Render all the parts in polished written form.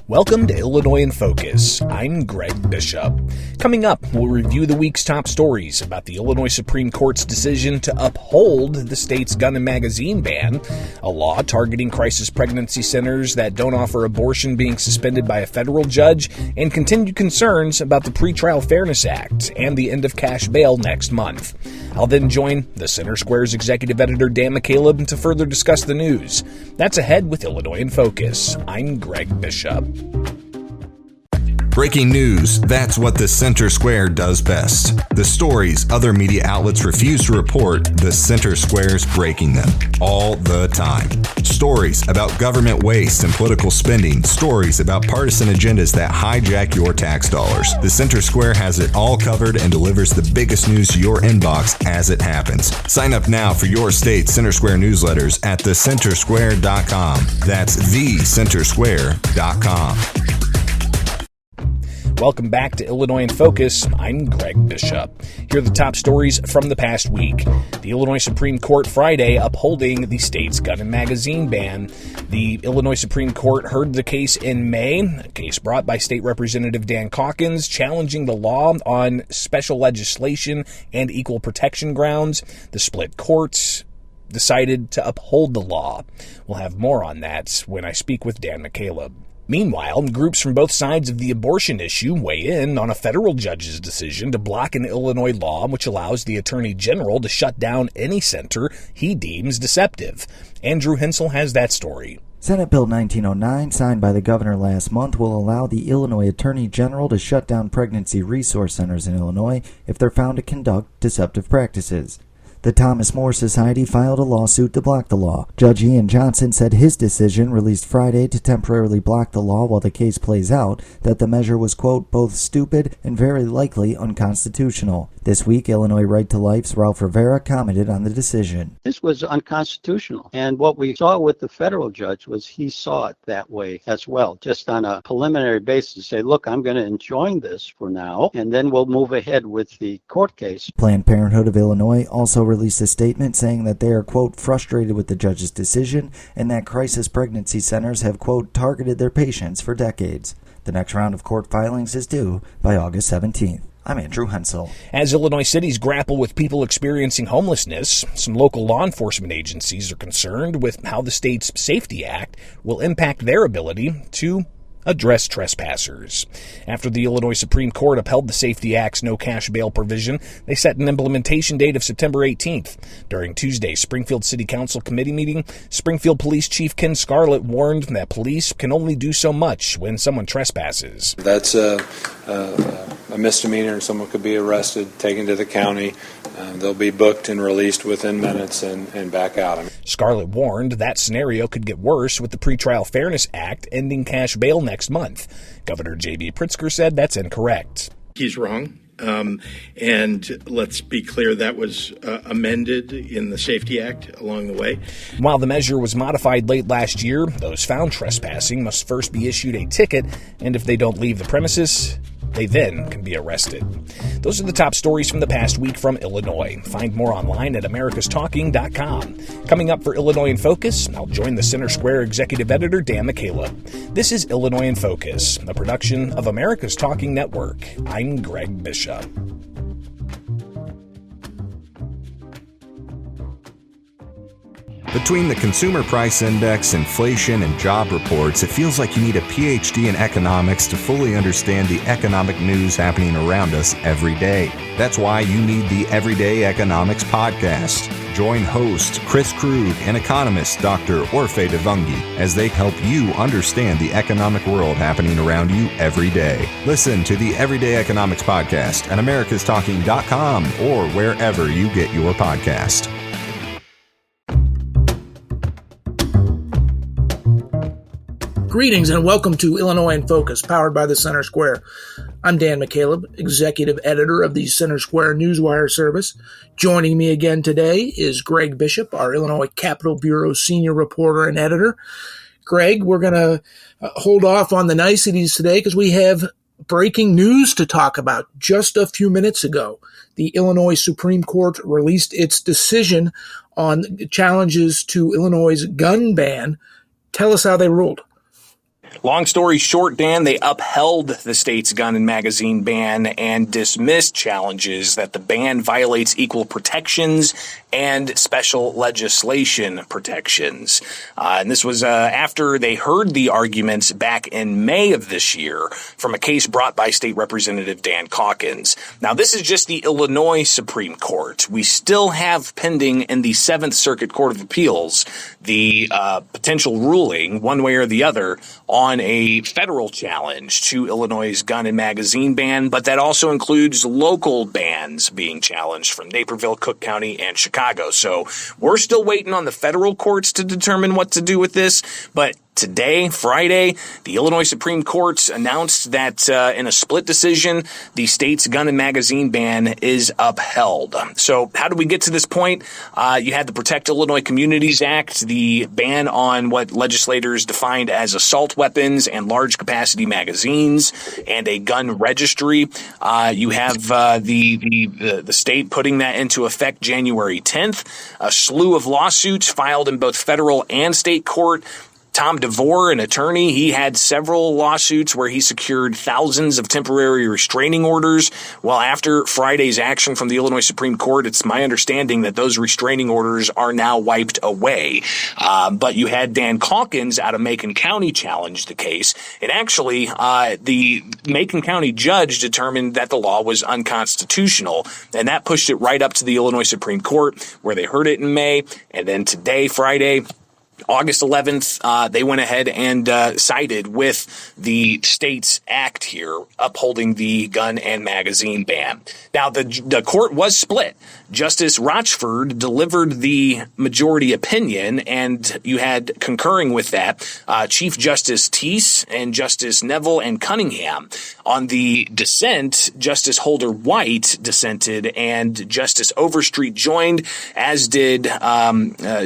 Welcome to Illinois in Focus. I'm Greg Bishop. Coming up, we'll review the week's top stories about the Illinois Supreme Court's decision to uphold the state's gun and magazine ban, a law targeting crisis pregnancy centers that don't offer abortion being suspended by a federal judge, and continued concerns about the Pretrial Fairness Act and the end of cash bail next month. I'll then join the Center Square's executive editor Dan McCaleb to further discuss the news. That's ahead with Illinois in Focus. I'm Greg Bishop. Breaking news, that's what the Center Square does best. The stories other media outlets refuse to report, the Center Square's breaking them all the time. Stories about government waste and political spending, stories about partisan agendas that hijack your tax dollars. The Center Square has it all covered and delivers the biggest news to your inbox as it happens. Sign up now for your state Center Square newsletters at thecentersquare.com. That's thecentersquare.com. Welcome back to Illinois in Focus. I'm Greg Bishop. Here are the top stories from the past week. The Illinois Supreme Court Friday upholding the state's gun and magazine ban. The Illinois Supreme Court heard the case in May, a case brought by State Representative Dan Caulkins challenging the law on special legislation and equal protection grounds. The split courts decided to uphold the law. We'll have more on that when I speak with Dan McCaleb. Meanwhile, groups from both sides of the abortion issue weigh in on a federal judge's decision to block an Illinois law which allows the Attorney General to shut down any center he deems deceptive. Andrew Hensel has that story. Senate Bill 1909, signed by the governor last month, will allow the Illinois Attorney General to shut down pregnancy resource centers in Illinois if they're found to conduct deceptive practices. The Thomas More Society filed a lawsuit to block the law. Judge Ian Johnson said his decision, released Friday to temporarily block the law while the case plays out, that the measure was, quote, both stupid and very likely unconstitutional. This week, Illinois Right to Life's Ralph Rivera commented on the decision. This was unconstitutional. And what we saw with the federal judge was he saw it that way as well, just on a preliminary basis, say, look, I'm going to enjoin this for now, and then we'll move ahead with the court case. Planned Parenthood of Illinois also released a statement saying that they are, quote, frustrated with the judge's decision and that crisis pregnancy centers have, quote, targeted their patients for decades. The next round of court filings is due by August 17th. I'm Andrew Hensel. As Illinois cities grapple with people experiencing homelessness, some local law enforcement agencies are concerned with how the state's Safety Act will impact their ability to address trespassers. After the Illinois Supreme Court upheld the Safety Act's no cash bail provision, they set an implementation date of September 18th. During Tuesday's Springfield City Council committee meeting, Springfield Police Chief Ken Scarlett warned that police can only do so much when someone trespasses. That's a misdemeanor, and someone could be arrested, taken to the county. They'll be booked and released within minutes and back out. Scarlett warned that scenario could get worse with the Pretrial Fairness Act ending cash bail next month. Governor J.B. Pritzker said that's incorrect. He's wrong. And let's be clear, that was amended in the Safety Act along the way. While the measure was modified late last year, those found trespassing must first be issued a ticket, and if they don't leave the premises, they then can be arrested. Those are the top stories from the past week from Illinois. Find more online at americastalking.com. Coming up for Illinois in Focus, I'll join the Center Square executive editor Dan McCaleb. This is Illinois in Focus, a production of America's Talking Network. I'm Greg Bishop. Between the Consumer Price Index, inflation, and job reports, it feels like you need a PhD in economics to fully understand the economic news happening around us every day. That's why you need the Everyday Economics Podcast. Join host Chris Krug and economist Dr. Orphe Devungi as they help you understand the economic world happening around you every day. Listen to the Everyday Economics Podcast at americastalking.com or wherever you get your podcast. Greetings and welcome to Illinois in Focus, powered by the Center Square. I'm Dan McCaleb, executive editor of the Center Square Newswire service. Joining me again today is Greg Bishop, our Illinois Capitol Bureau senior reporter and editor. Greg, we're going to hold off on the niceties today because we have breaking news to talk about. Just a few minutes ago, the Illinois Supreme Court released its decision on challenges to Illinois' gun ban. Tell us how they ruled. Long story short, Dan, they upheld the state's gun and magazine ban and dismissed challenges that the ban violates equal protections and special legislation protections. And this was after they heard the arguments back in May of this year from a case brought by State Representative Dan Caulkins. Now, this is just the Illinois Supreme Court. We still have pending in the Seventh Circuit Court of Appeals the potential ruling, one way or the other, on a federal challenge to Illinois' gun and magazine ban, but that also includes local bans being challenged from Naperville, Cook County, and Chicago. So we're still waiting on the federal courts to determine what to do with this, but today, Friday, the Illinois Supreme Court announced that in a split decision, the state's gun and magazine ban is upheld. So how did we get to this point? You had the Protect Illinois Communities Act, the ban on what legislators defined as assault weapons and large capacity magazines, and a gun registry. You have the state putting that into effect January 10th. A slew of lawsuits filed in both federal and state court. Tom DeVore, an attorney, he had several lawsuits where he secured thousands of temporary restraining orders. Well, after Friday's action from the Illinois Supreme Court, it's my understanding that those restraining orders are now wiped away. But you had Dan Caulkins out of Macon County challenge the case. And actually, the Macon County judge determined that the law was unconstitutional. And that pushed it right up to the Illinois Supreme Court, where they heard it in May. And then today, Friday, August 11th, they went ahead and sided with the state's act here, upholding the gun and magazine ban. Now, the court was split. Justice Rochford delivered the majority opinion, and you had concurring with that Chief Justice Teese and Justice Neville and Cunningham. On the dissent, Justice Holder White dissented, and Justice Overstreet joined, as did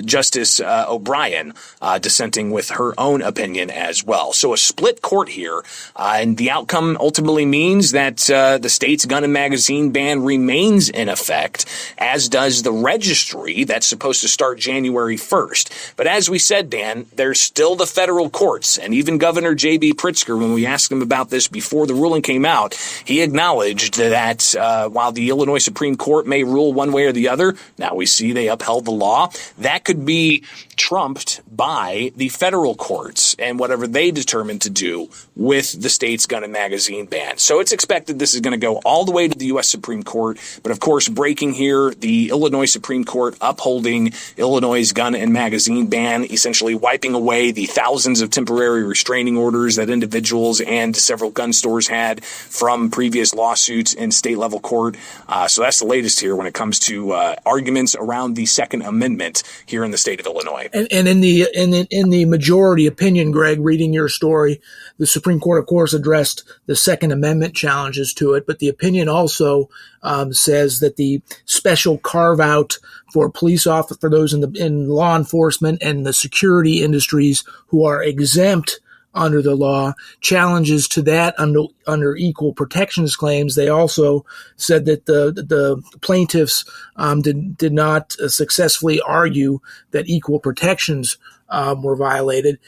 Justice O'Brien, dissenting with her own opinion as well. So a split court here, and the outcome ultimately means that the state's gun and magazine ban remains in effect, as does the registry that's supposed to start January 1st. But as we said, Dan, there's still the federal courts, and even Governor J.B. Pritzker, when we asked him about this before the ruling came out, he acknowledged that while the Illinois Supreme Court may rule one way or the other, now we see they upheld the law, that could be trumped by the federal courts and whatever they determine to do with the state's gun and magazine ban. So it's expected this is going to go all the way to the U.S. Supreme Court. But of course, breaking here, the Illinois Supreme Court upholding Illinois' gun and magazine ban, essentially wiping away the thousands of temporary restraining orders that individuals and several gun stores had from previous lawsuits in state level court. So that's the latest here when it comes to arguments around the Second Amendment here in the state of Illinois. And in the majority opinion, Greg, reading your story, the Supreme Court, of course, addressed the Second Amendment challenges to it, but the opinion also says that the special carve out for police officers, for those in law enforcement and the security industries who are exempt under the law, challenges to that under equal protections claims. They also said that the plaintiffs did not successfully argue that equal protections were violated.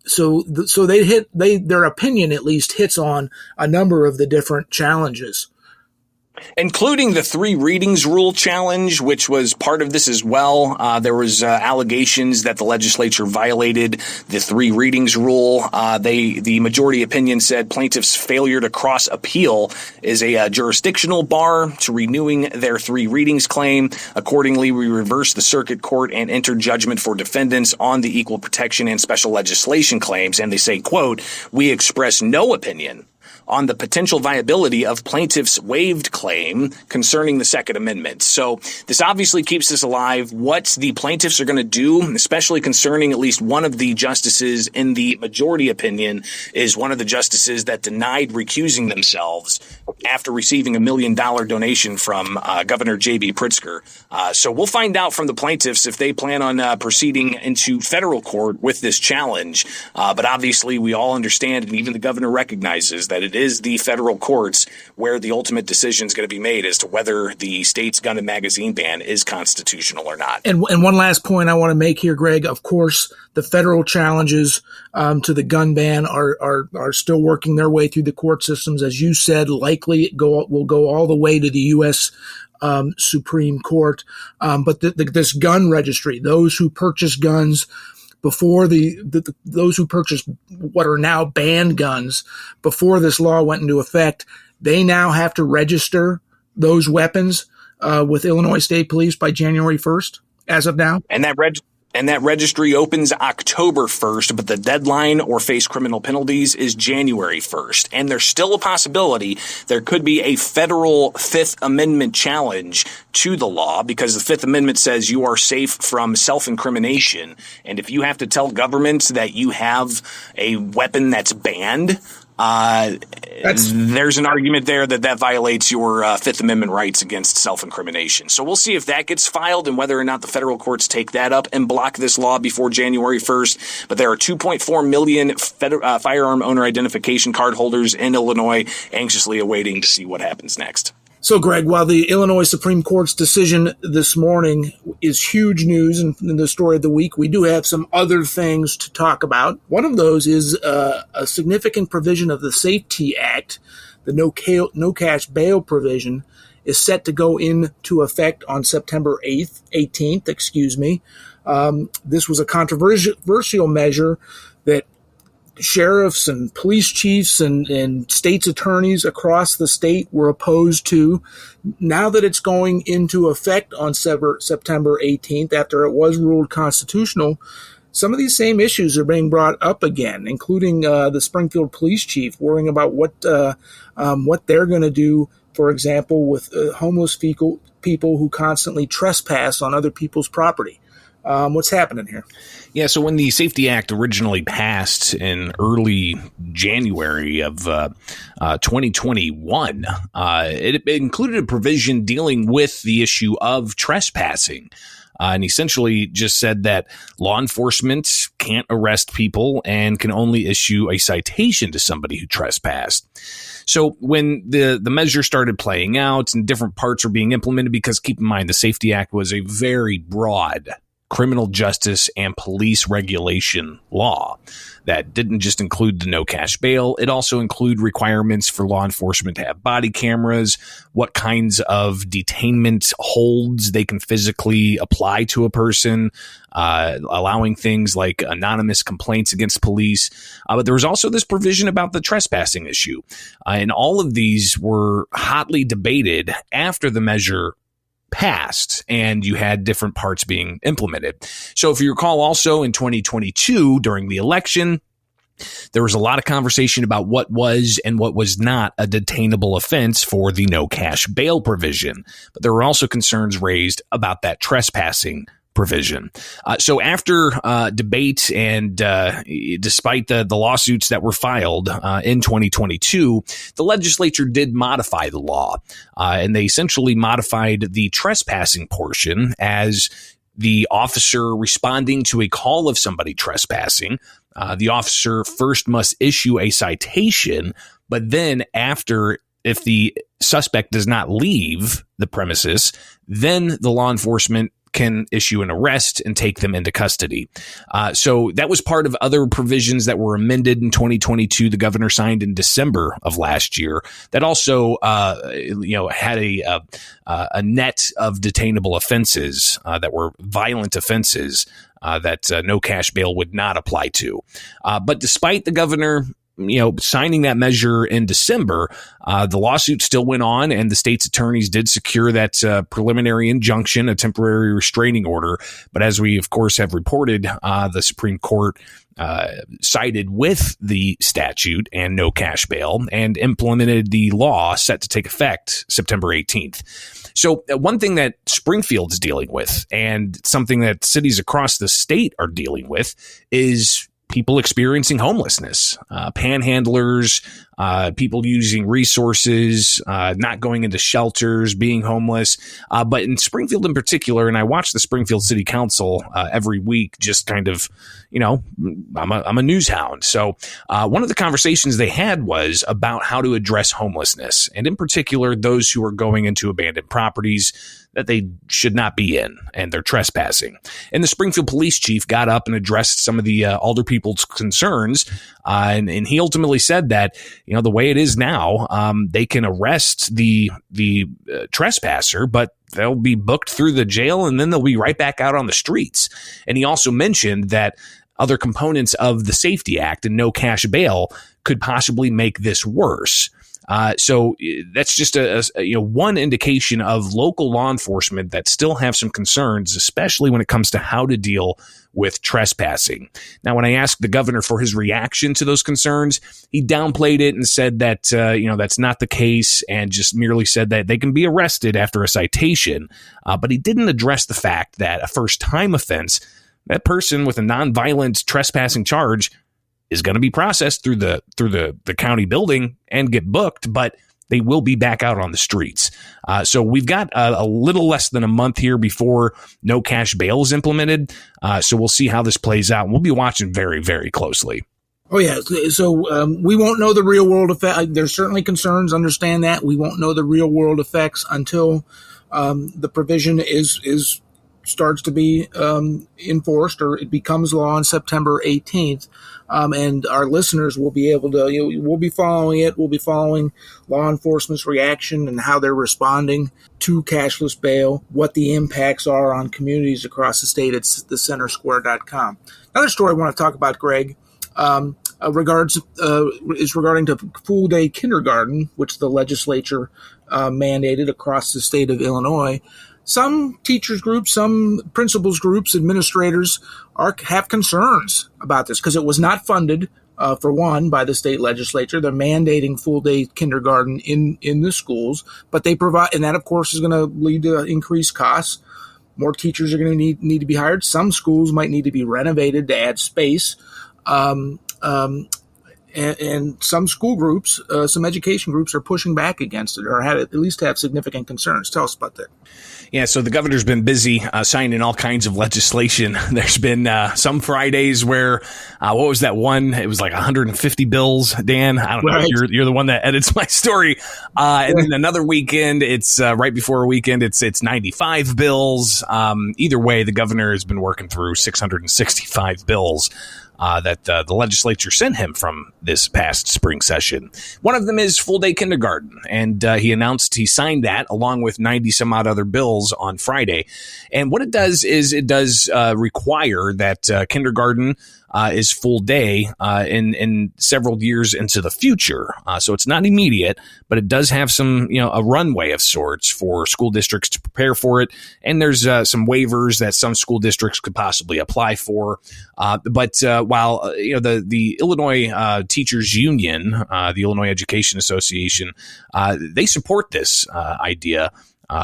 So their opinion at least hits on a number of the different challenges, including the 3 readings rule challenge, which was part of this as well. There was allegations that the legislature violated the 3 readings rule. The majority opinion said plaintiffs' failure to cross appeal is a jurisdictional bar to renewing their 3 readings claim. Accordingly, we reversed the circuit court and entered judgment for defendants on the equal protection and special legislation claims. And they say, quote, "We express no opinion on the potential viability of plaintiffs' waived claim concerning the Second Amendment." So this obviously keeps this alive. What the plaintiffs are going to do, especially concerning at least one of the justices in the majority opinion, is one of the justices that denied recusing themselves after receiving $1 million donation from Governor J.B. Pritzker. So we'll find out from the plaintiffs if they plan on proceeding into federal court with this challenge. But obviously we all understand, and even the governor recognizes, that it is the federal courts where the ultimate decision is going to be made as to whether the state's gun and magazine ban is constitutional or not. And one last point I want to make here, Greg. Of course, the federal challenges to the gun ban are still working their way through the court systems. As you said, likely will go all the way to the U.S. Supreme Court. But this gun registry, those who purchase guns before those who purchase what are now banned guns before this law went into effect, they now have to register those weapons with Illinois State Police by January 1st, as of now. And that registry opens October 1st, but the deadline or face criminal penalties is January 1st. And there's still a possibility there could be a federal Fifth Amendment challenge to the law, because the Fifth Amendment says you are safe from self-incrimination. And if you have to tell governments that you have a weapon that's banned, there's an argument there that violates your Fifth Amendment rights against self-incrimination. So we'll see if that gets filed and whether or not the federal courts take that up and block this law before January 1st. But there are 2.4 million firearm owner identification card holders in Illinois anxiously awaiting to see what happens next. So, Greg, while the Illinois Supreme Court's decision this morning is huge news in the story of the week, we do have some other things to talk about. One of those is a significant provision of the Safety Act. The no cash bail provision is set to go into effect on September 18th. This was a controversial measure that sheriffs and police chiefs and state's attorneys across the state were opposed to. Now that it's going into effect on September 18th, after it was ruled constitutional, some of these same issues are being brought up again, including the Springfield police chief worrying about what they're going to do, for example, with homeless people who constantly trespass on other people's property. What's happening here? Yeah, so when the Safety Act originally passed in early January of 2021, it included a provision dealing with the issue of trespassing. And essentially just said that law enforcement can't arrest people and can only issue a citation to somebody who trespassed. So when the measure started playing out and different parts are being implemented, because keep in mind, the Safety Act was a very broad criminal justice and police regulation law that didn't just include the no cash bail. It also included requirements for law enforcement to have body cameras, what kinds of detainment holds they can physically apply to a person, allowing things like anonymous complaints against police. But there was also this provision about the trespassing issue. And all of these were hotly debated after the measure passed and you had different parts being implemented. So if you recall, also in 2022 during the election, there was a lot of conversation about what was and what was not a detainable offense for the no cash bail provision. But there were also concerns raised about that trespassing provision. So after debate and despite the lawsuits that were filed in 2022, the legislature did modify the law, and they essentially modified the trespassing portion as the officer responding to a call of somebody trespassing. The officer first must issue a citation, but then if the suspect does not leave the premises, then the law enforcement can issue an arrest and take them into custody. So that was part of other provisions that were amended in 2022. The governor signed in December of last year that also, had a net of detainable offenses that were violent offenses that no cash bail would not apply to. But despite the governor signing that measure in December, the lawsuit still went on, and the state's attorneys did secure that preliminary injunction, a temporary restraining order. But as we, of course, have reported, the Supreme Court sided with the statute and no cash bail and implemented the law set to take effect September 18th. So one thing that Springfield's dealing with, and something that cities across the state are dealing with, is people experiencing homelessness, panhandlers, people using resources, not going into shelters, being homeless. But in Springfield in particular, and I watch the Springfield City Council every week, just kind of, I'm a news hound. So one of the conversations they had was about how to address homelessness, and in particular, those who are going into abandoned properties that they should not be in, and they're trespassing. And the Springfield police chief got up and addressed some of the alder people's concerns, and he ultimately said that, the way it is now, they can arrest the trespasser, but they'll be booked through the jail, and then they'll be right back out on the streets. And he also mentioned that other components of the Safety Act and no cash bail could possibly make this worse. So that's just one indication of local law enforcement that still have some concerns, especially when it comes to how to deal with trespassing. Now, when I asked the governor for his reaction to those concerns, he downplayed it and said that, that's not the case, and just merely said that they can be arrested after a citation. But he didn't address the fact that a first-time offense, that person with a nonviolent trespassing charge is going to be processed through the county building and get booked, but they will be back out on the streets. So we've got a little less than a month here before no cash bail is implemented. So we'll see how this plays out. We'll be watching very, very closely. Oh, yeah. So we won't know the real world effect. There's certainly concerns. Understand that. We won't know the real world effects until the provision starts to be enforced, or it becomes law on September 18th. And our listeners will be able to, we'll be following it. We'll be following law enforcement's reaction and how they're responding to cashless bail, what the impacts are on communities across the state. It's thecentersquare.com. Another story I want to talk about, Greg, is regarding to full day kindergarten, which the legislature mandated across the state of Illinois. Some teachers groups, some principals groups, administrators have concerns about this because it was not funded, for one, by the state legislature. They're mandating full-day kindergarten in the schools, but they provide, and that, of course, is going to lead to increased costs. More teachers are going to need to be hired. Some schools might need to be renovated to add space. And some school groups, some education groups are pushing back against it, or at least have significant concerns. Tell us about that. Yeah, so the governor's been busy signing all kinds of legislation. There's been some Fridays where, what was that one? It was like 150 bills, Dan. I don't know. You're the one that edits my story. And then another weekend, it's right before a weekend, it's 95 bills. Either way, the governor has been working through 665 bills. That the legislature sent him from this past spring session. One of them is full-day kindergarten, and he signed that along with 90 some odd other bills on Friday. And what it does is it does require that kindergarten is full day in several years into the future. So it's not immediate, but it does have some, a runway of sorts for school districts to prepare for it. And there's some waivers that some school districts could possibly apply for. But while, the Illinois Teachers Union, the Illinois Education Association, they support this idea.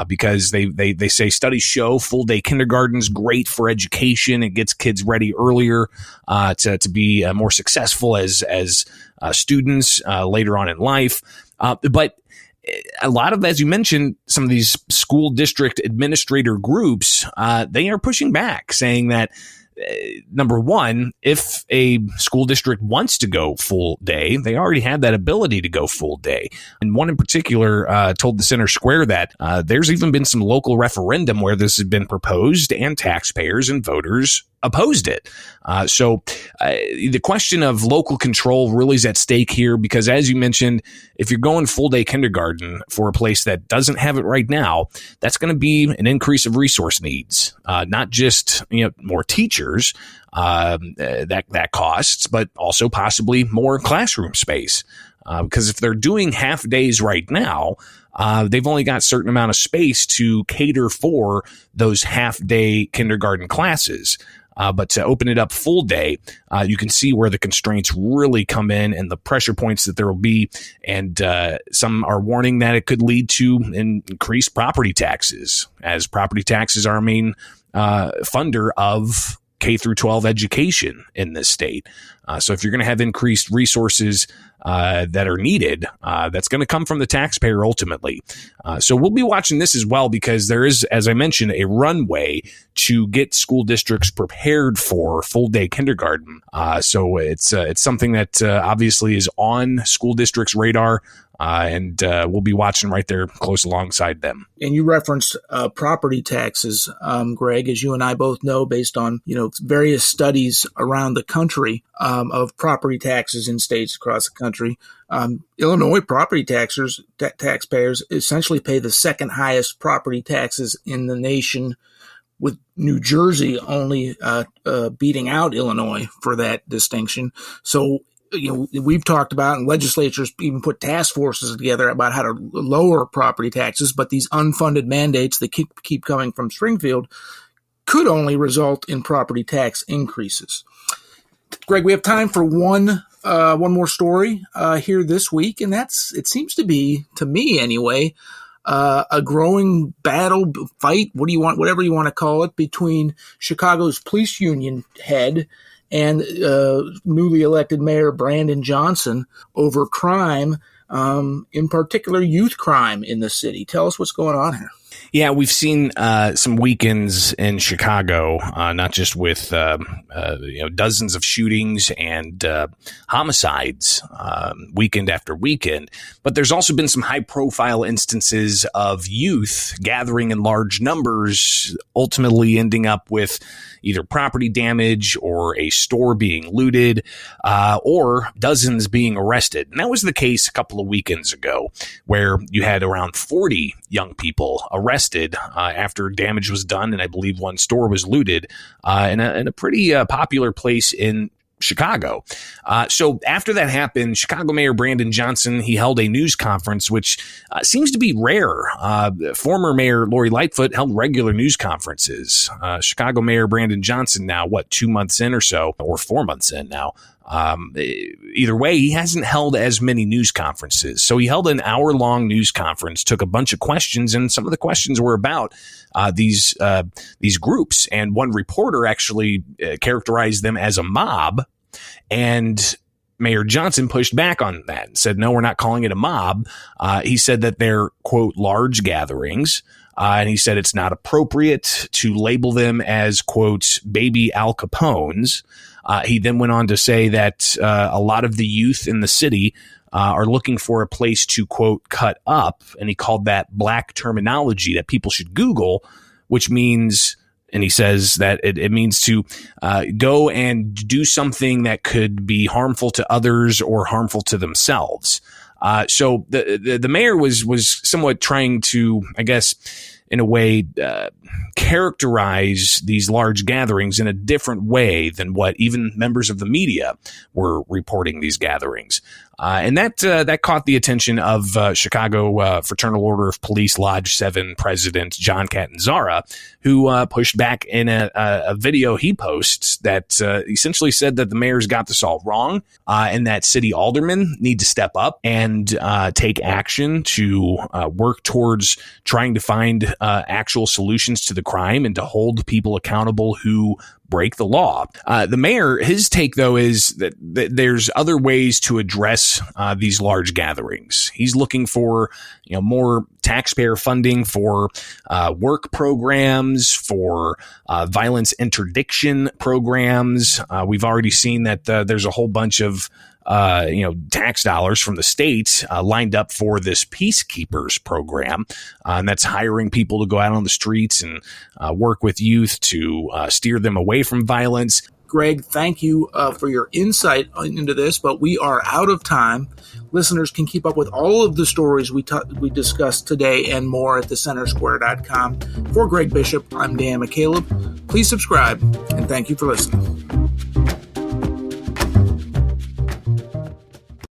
Because they say studies show full day kindergarten is great for education. It gets kids ready earlier to be more successful as students later on in life. But a lot of, as you mentioned, some of these school district administrator groups, they are pushing back, saying that number one, if a school district wants to go full day, they already have that ability to go full day. And one in particular told the Center Square that there's even been some local referendum where this has been proposed, and taxpayers and voters opposed it. So the question of local control really is at stake here, because as you mentioned, if you're going full day kindergarten for a place that doesn't have it right now, that's going to be an increase of resource needs, not just more teachers that costs, but also possibly more classroom space. Because if they're doing half days right now, they've only got a certain amount of space to cater for those half day kindergarten classes. But to open it up full day, you can see where the constraints really come in and the pressure points that there will be. And some are warning that it could lead to increased property taxes, as property taxes are a main funder of K through 12 education in this state. So if you're going to have increased resources that are needed, that's going to come from the taxpayer ultimately. So we'll be watching this as well, because there is, as I mentioned, a runway to get school districts prepared for full day kindergarten. So it's something that obviously is on school districts' radar. And we'll be watching right there close alongside them. And you referenced property taxes, Greg, as you and I both know, based on various studies around the country of property taxes in states across the country. Illinois property taxpayers essentially pay the second highest property taxes in the nation, with New Jersey only beating out Illinois for that distinction. So we've talked about, and legislatures even put task forces together about how to lower property taxes, but these unfunded mandates that keep coming from Springfield could only result in property tax increases. Greg, we have time for one more story here this week, and it seems to be, to me anyway, a growing fight, whatever you want to call it, between Chicago's police union head and newly elected Mayor Brandon Johnson over crime, in particular youth crime in the city. Tell us what's going on here. Yeah, we've seen some weekends in Chicago, not just with dozens of shootings and homicides weekend after weekend, but there's also been some high-profile instances of youth gathering in large numbers, ultimately ending up with either property damage or a store being looted, or dozens being arrested. And that was the case a couple of weekends ago, where you had around 40 young people arrested after damage was done, and I believe one store was looted in a pretty popular place in Chicago. So after that happened, Chicago Mayor Brandon Johnson, he held a news conference, which seems to be rare. Former Mayor Lori Lightfoot held regular news conferences. Chicago Mayor Brandon Johnson now, 2 months in or so, or 4 months in now. Either way, he hasn't held as many news conferences. So he held an hour-long news conference, took a bunch of questions, and some of the questions were about these groups. And one reporter actually characterized them as a mob, and Mayor Johnson pushed back on that and said, no, we're not calling it a mob. He said that they're, quote, large gatherings. And he said it's not appropriate to label them as, quote, baby Al Capones. He then went on to say that a lot of the youth in the city are looking for a place to, quote, cut up. And he called that black terminology that people should Google, which means, and he says that it means to go and do something that could be harmful to others or harmful to themselves. So the mayor was somewhat trying to, I guess, in a way, characterize these large gatherings in a different way than what even members of the media were reporting these gatherings. And that caught the attention of Chicago Fraternal Order of Police Lodge 7 President John Catanzara, who pushed back in a video he posts that essentially said that the mayor's got this all wrong, and that city aldermen need to step up and take action to work towards trying to find actual solutions to the crime and to hold people accountable who break the law. The mayor, his take, though, is that there's other ways to address these large gatherings. He's looking for, more taxpayer funding for work programs, for violence interdiction programs. We've already seen that there's a whole bunch of tax dollars from the state lined up for this Peacekeepers program. And that's hiring people to go out on the streets and work with youth to steer them away from violence. Greg, thank you for your insight into this, but we are out of time. Listeners can keep up with all of the stories we discussed today and more at thecentersquare.com. For Greg Bishop, I'm Dan McCaleb. Please subscribe, and thank you for listening.